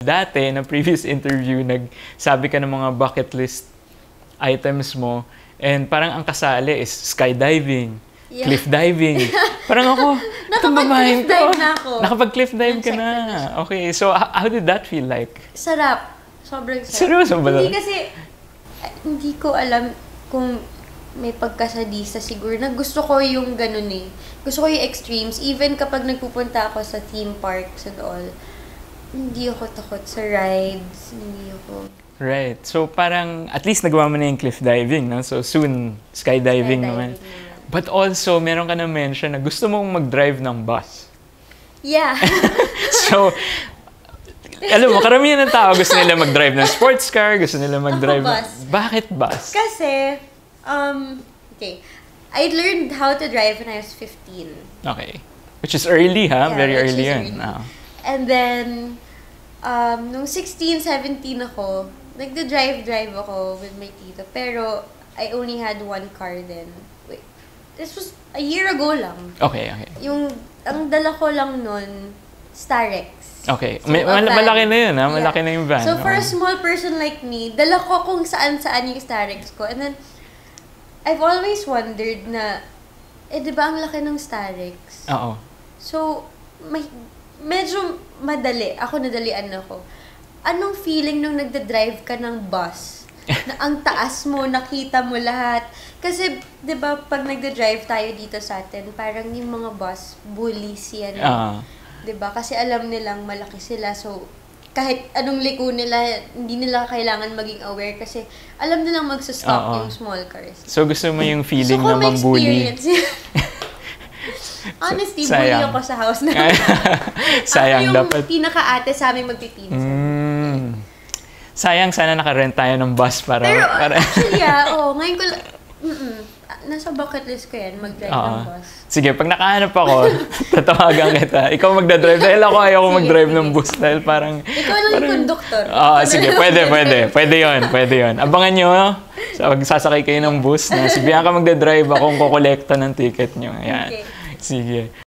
Dati, na previous interview, nagsabi ka ng mga bucket list items mo and parang ang kasali is skydiving, cliff diving. Parang ako, nakapag-cliff dive na ako. Nakapag-cliff dive ka na. Okay, so how did that feel like? Sarap. Sobrang sarap. Seryoso ba? Hindi kasi, hindi ko alam kung may pagkasadista siguro. Gusto ko yung ganun eh. Gusto ko yung extremes. Even kapag nagpupunta ako sa theme parks and all, hindi ako takot sa rides. Hindi ako... Right. So parang at least nagawa mo na yung cliff diving, no? So soon, skydiving naman. But also, meron ka na mention na gusto mong mag-drive ng bus. Yeah. So, alam mo, karamihan ng tao gusto nila mag-drive ng sports car, gusto nila mag-drive bus. Bakit bus? Kasi, okay, I learned how to drive when I was 15. Okay. Which is early, ha? Yeah, Very which early is yun. early. Oh. And then, nung 16, 17 ako, nagda-drive ako with my tita. Pero, I only had one car then. Wait, this was a year ago lang. Okay. Ang dala ko lang nun, Starex. Okay. So, malaki na yun, ha? Malaki na yung van. So, for a small person like me, dala ko kung saan-saan yung Starex ko. And then, I've always wondered na, di ba ang laki ng Starex? Oo. So, medyo madali. Ako, nadalian ako. Anong feeling nung nagda-drive ka ng bus? Na ang taas mo, nakita mo lahat. Kasi, di ba, pag nagda-drive tayo dito sa atin, parang yung mga bus, bullies yan. Di ba? Kasi alam nilang malaki sila. So, kahit anong liko nila, hindi nila kailangan maging aware kasi alam nilang magsa-stop yung small cars. So, gusto mo yung feeling na mambully? Honestly, bully ako sa house na. Sayang, ako yung dapat pinaka-ate sa aming magpipinsan. Sayang, sana naka-rent tayo ng bus para... Pero actually, ngayon ko nasa bucket list ko yan, mag-drive ng bus. Sige, pag nakahanap ako, tatawagan kita. Ikaw magdadrive. Dahil ako ayaw mag-drive ng bus dahil parang... Ikaw lang yung conductor. Sige, pwede. Pwede yun. Abangan nyo, sasakay kayo ng bus na si Bianca magdadrive, akong kukolekta ng ticket nyo. Ayan. Okay. Sige.